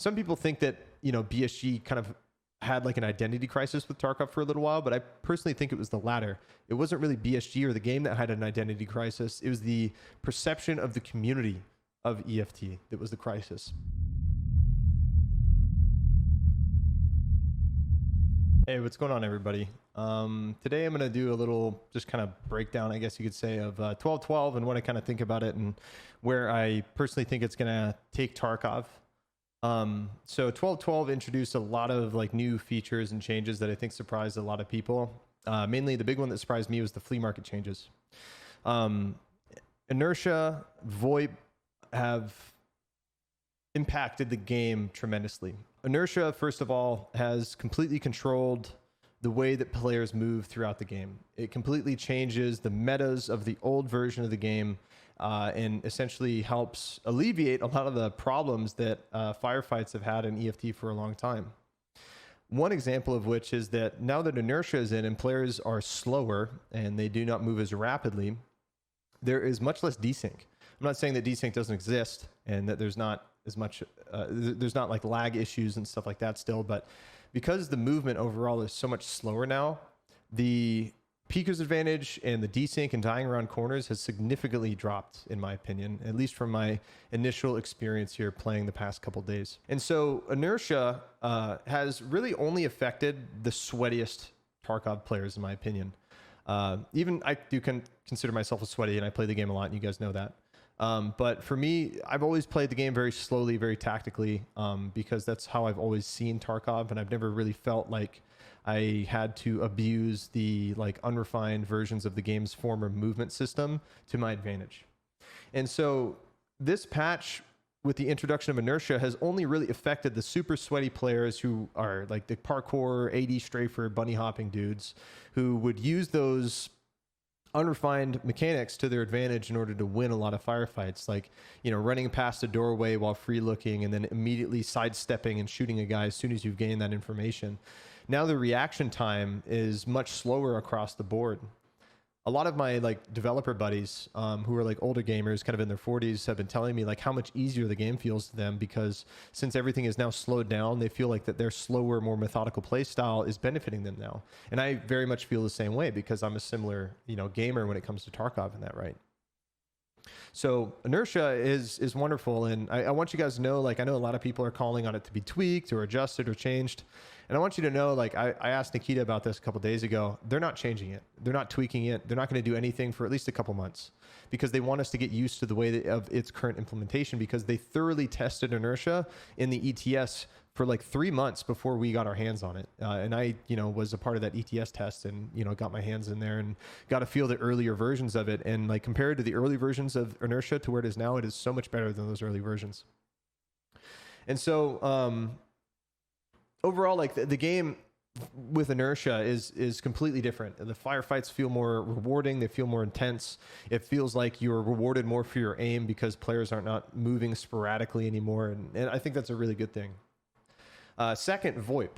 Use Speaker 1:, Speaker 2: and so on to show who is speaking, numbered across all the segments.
Speaker 1: some people think that, BSG kind of had like an identity crisis with Tarkov for a little while, but I personally think it was the latter. It wasn't really BSG or the game that had an identity crisis. It was the perception of the community of EFT that was the crisis. Hey, what's going on, everybody? Today I'm going to do a little just kind of breakdown, I guess you could say, of 12.12 and what I kind of think about it and where I personally think it's going to take Tarkov. So 12.12 introduced a lot of like new features and changes that I think surprised a lot of people. Mainly the big one that surprised me was the flea market changes. Inertia, VoIP have impacted the game tremendously. Inertia, first of all, has completely controlled the way that players move throughout the game. It completely changes the metas of the old version of the game and essentially helps alleviate a lot of the problems that firefights have had in EFT for a long time. One example of which is that now that inertia is in and players are slower and they do not move as rapidly, there is much less desync. I'm not saying that desync doesn't exist and that there's not as much, there's not like lag issues and stuff like that still, but because the movement overall is so much slower now, the peeker's advantage and the desync and dying around corners has significantly dropped, in my opinion, at least from my initial experience here playing the past couple days. And so inertia has really only affected the sweatiest Tarkov players, in my opinion. Even I do consider myself a sweaty and I play the game a lot and you guys know that. But for me, I've always played the game very slowly, very tactically, because that's how I've always seen Tarkov, and I've never really felt like I had to abuse the like unrefined versions of the game's former movement system to my advantage. And so this patch with the introduction of inertia has only really affected the super sweaty players who are like the parkour, AD strafer, bunny hopping dudes who would use those unrefined mechanics to their advantage in order to win a lot of firefights, like, running past a doorway while free looking and then immediately sidestepping and shooting a guy as soon as you've gained that information. Now the reaction time is much slower across the board. A lot of my like developer buddies who are like older gamers, kind of in their 40s, have been telling me like how much easier the game feels to them because since everything is now slowed down, they feel like that their slower, more methodical play style is benefiting them now. And I very much feel the same way because I'm a similar, gamer when it comes to Tarkov in that right. So inertia is wonderful, and I want you guys to know, like, I know a lot of people are calling on it to be tweaked or adjusted or changed. And I want you to know, like, I asked Nikita about this a couple days ago. They're not changing it. They're not tweaking it. They're not going to do anything for at least a couple months because they want us to get used to the way of its current implementation because they thoroughly tested inertia in the ETS for like 3 months before we got our hands on it. And I, was a part of that ETS test and, got my hands in there and got to feel the earlier versions of it. And like compared to the early versions of inertia to where it is now, it is so much better than those early versions. And so, overall, like the game with inertia is completely different. The firefights feel more rewarding. They feel more intense. It feels like you're rewarded more for your aim because players are not moving sporadically anymore. And I think that's a really good thing. Second, VoIP.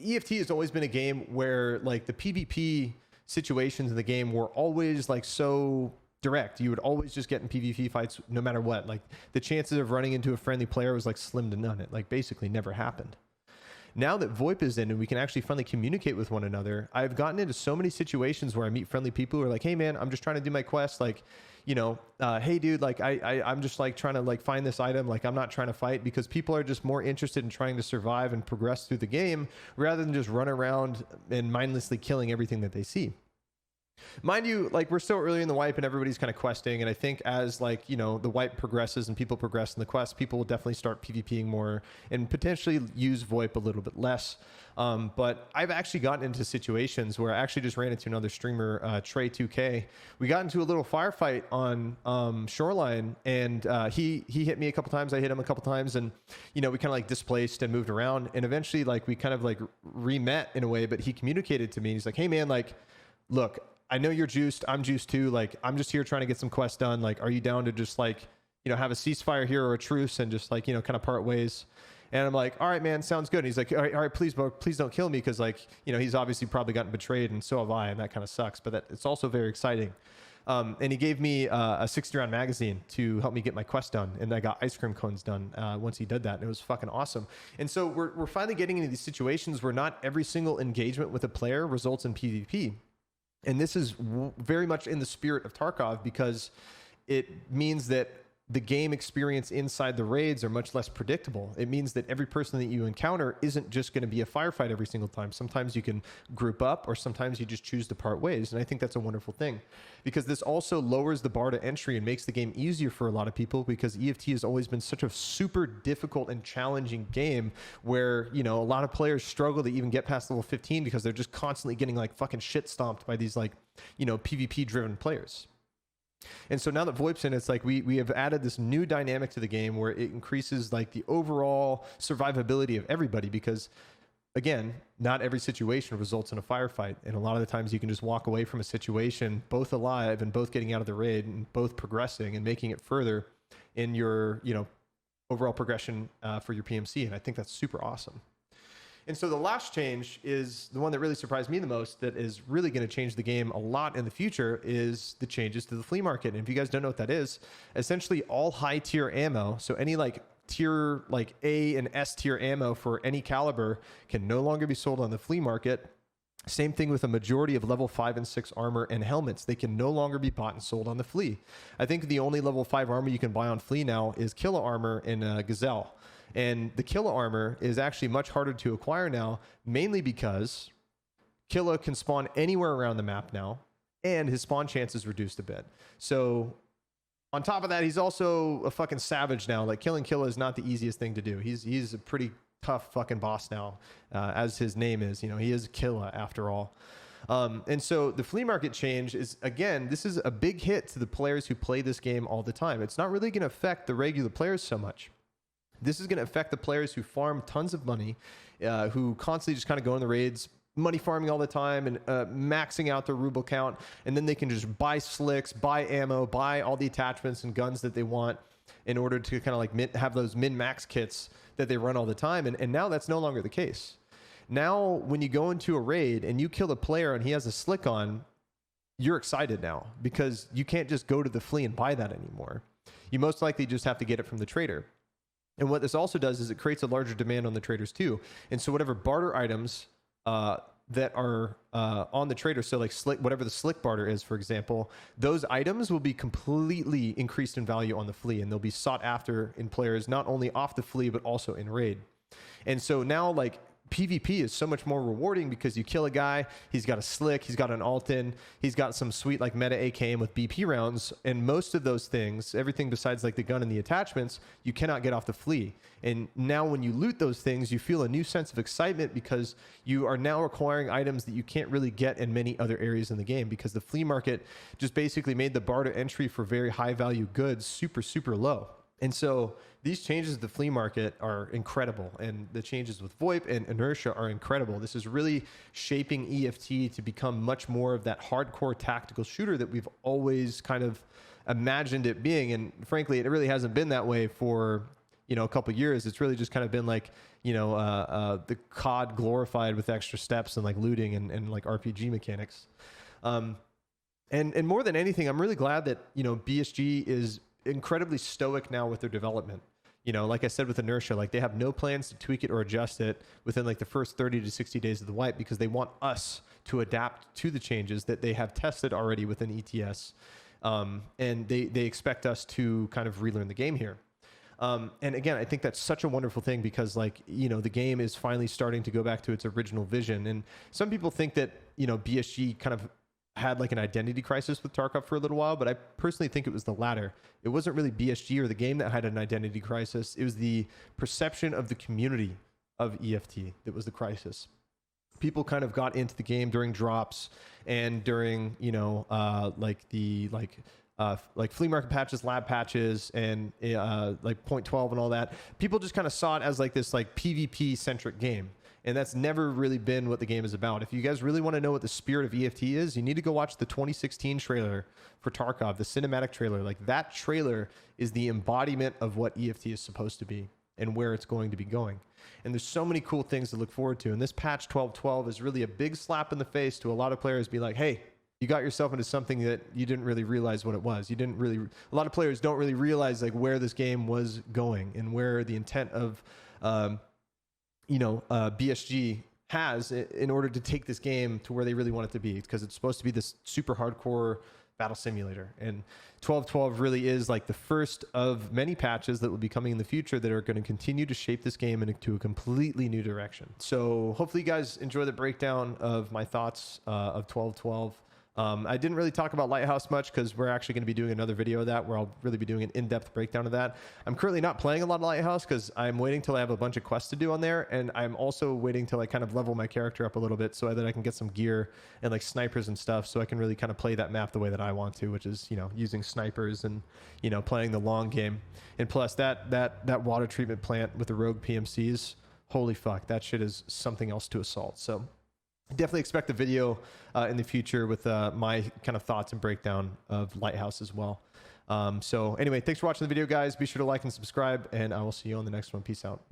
Speaker 1: EFT has always been a game where like the PvP situations in the game were always like so direct. You would always just get in PvP fights no matter what. Like the chances of running into a friendly player was like slim to none. It like basically never happened. Now that VoIP is in and we can actually finally communicate with one another, I've gotten into so many situations where I meet friendly people who are like, hey man, I'm just trying to do my quest. Like, hey dude, like I'm just like trying to like find this item. Like I'm not trying to fight because people are just more interested in trying to survive and progress through the game rather than just run around and mindlessly killing everything that they see. Mind you, like we're still early in the wipe and everybody's kind of questing. And I think as like, the wipe progresses and people progress in the quest, people will definitely start PvPing more and potentially use VoIP a little bit less. But I've actually gotten into situations where I actually just ran into another streamer, Trey2K. We got into a little firefight on Shoreline and he hit me a couple times. I hit him a couple times and, we kind of like displaced and moved around. And eventually like we kind of like re-met in a way, but he communicated to me. He's like, hey man, like, look, I know you're juiced. I'm juiced too. Like, I'm just here trying to get some quests done. Like, are you down to just like, have a ceasefire here or a truce and just like, kind of part ways? And I'm like, all right, man, sounds good. And he's like, all right, please don't kill me. Because like, he's obviously probably gotten betrayed and so have I. And that kind of sucks. But it's also very exciting. And he gave me a 60-round magazine to help me get my quest done. And I got ice cream cones done once he did that. And it was fucking awesome. And so we're finally getting into these situations where not every single engagement with a player results in PvP. And this is very much in the spirit of Tarkov, because it means that the game experience inside the raids are much less predictable. It means that every person that you encounter isn't just going to be a firefight every single time. Sometimes you can group up, or sometimes you just choose to part ways. And I think that's a wonderful thing, because this also lowers the bar to entry and makes the game easier for a lot of people, because EFT has always been such a super difficult and challenging game where, you know, a lot of players struggle to even get past level 15 because they're just constantly getting like fucking shit stomped by these like, you know, PvP driven players. And so now that VoIP's in, it's like we have added this new dynamic to the game where it increases like the overall survivability of everybody, because again, not every situation results in a firefight. And a lot of the times you can just walk away from a situation both alive and both getting out of the raid and both progressing and making it further in your, you know, overall progression for your PMC. And I think that's super awesome. And so the last change is the one that really surprised me the most, that is really going to change the game a lot in the future, is the changes to the flea market. And if you guys don't know what that is, essentially all high tier ammo, so any like tier like A and S tier ammo for any caliber, can no longer be sold on the flea market. Same thing with a majority of level 5 and 6 armor and helmets. They can no longer be bought and sold on the flea. I think the only level 5 armor you can buy on flea now is Killa armor and Gazelle. And the Killa armor is actually much harder to acquire now, mainly because Killa can spawn anywhere around the map now, and his spawn chance is reduced a bit. So on top of that, he's also a fucking savage now. Like, killing Killa is not the easiest thing to do. He's a pretty tough fucking boss now, as his name is. You know, he is Killa after all. And so the flea market change is, again, this is a big hit to the players who play this game all the time. It's not really going to affect the regular players so much. This is going to affect the players who farm tons of money, who constantly just kind of go in the raids, money farming all the time and maxing out their ruble count. And then they can just buy slicks, buy ammo, buy all the attachments and guns that they want in order to kind of like have those min-max kits that they run all the time. And now that's no longer the case. Now, when you go into a raid and you kill a player and he has a slick on, you're excited now, because you can't just go to the flea and buy that anymore. You most likely just have to get it from the trader. And what this also does is it creates a larger demand on the traders too. And so whatever barter items that are on the trader, so like slick, whatever the slick barter is, for example, those items will be completely increased in value on the flea, and they'll be sought after in players, not only off the flea, but also in raid. And so now, like, PvP is so much more rewarding, because you kill a guy, he's got a slick, he's got an alt-in, he's got some sweet like meta AKM with BP rounds, and most of those things, everything besides like the gun and the attachments, you cannot get off the flea. And now when you loot those things, you feel a new sense of excitement, because you are now acquiring items that you can't really get in many other areas in the game, because the flea market just basically made the bar to entry for very high value goods super, super low. And so these changes to the flea market are incredible, and the changes with VoIP and Inertia are incredible. This is really shaping EFT to become much more of that hardcore tactical shooter that we've always kind of imagined it being. And frankly, it really hasn't been that way for, you know, a couple of years. It's really just kind of been like, you know, the COD glorified with extra steps and like looting and like RPG mechanics. And more than anything, I'm really glad that, you know, BSG is incredibly stoic now with their development. You know, like I said with Inertia, like they have no plans to tweak it or adjust it within like the first 30 to 60 days of the wipe, because they want us to adapt to the changes that they have tested already within ETS. And they expect us to kind of relearn the game here. And again, I think that's such a wonderful thing, because like, you know, the game is finally starting to go back to its original vision. And some people think that, you know, BSG kind of had like an identity crisis with Tarkov for a little while, but I personally think it was the latter. It wasn't really BSG or the game that had an identity crisis. It was the perception of the community of EFT that was the crisis. People kind of got into the game during drops and during, you know, like flea market patches, lab patches, and like 0.12 and all that. People just kind of saw it as like this like PvP centric game. And that's never really been what the game is about. If you guys really want to know what the spirit of EFT is, you need to go watch the 2016 trailer for Tarkov, the cinematic trailer. Like, that trailer is the embodiment of what EFT is supposed to be and where it's going to be going. And there's so many cool things to look forward to. And this patch 12.12 is really a big slap in the face to a lot of players. Be like, hey, you got yourself into something that you didn't really realize what it was. You didn't really, a lot of players don't really realize like where this game was going and where the intent of, BSG has in order to take this game to where they really want it to be, because it's supposed to be this super hardcore battle simulator. And 12.12 really is like the first of many patches that will be coming in the future that are going to continue to shape this game into a completely new direction. So hopefully you guys enjoy the breakdown of my thoughts of 12.12. I didn't really talk about Lighthouse much because we're actually going to be doing another video of that where I'll really be doing an in-depth breakdown of that. I'm currently not playing a lot of Lighthouse because I'm waiting till I have a bunch of quests to do on there, and I'm also waiting till I kind of level my character up a little bit so that I can get some gear and like snipers and stuff, so I can really kind of play that map the way that I want to, which is, you know, using snipers and, you know, playing the long game. And plus that water treatment plant with the rogue PMCs, holy fuck, that shit is something else to assault. So definitely expect a video in the future with my kind of thoughts and breakdown of Lighthouse as well. So anyway, thanks for watching the video, guys. Be sure to like and subscribe, and I will see you on the next one. Peace out.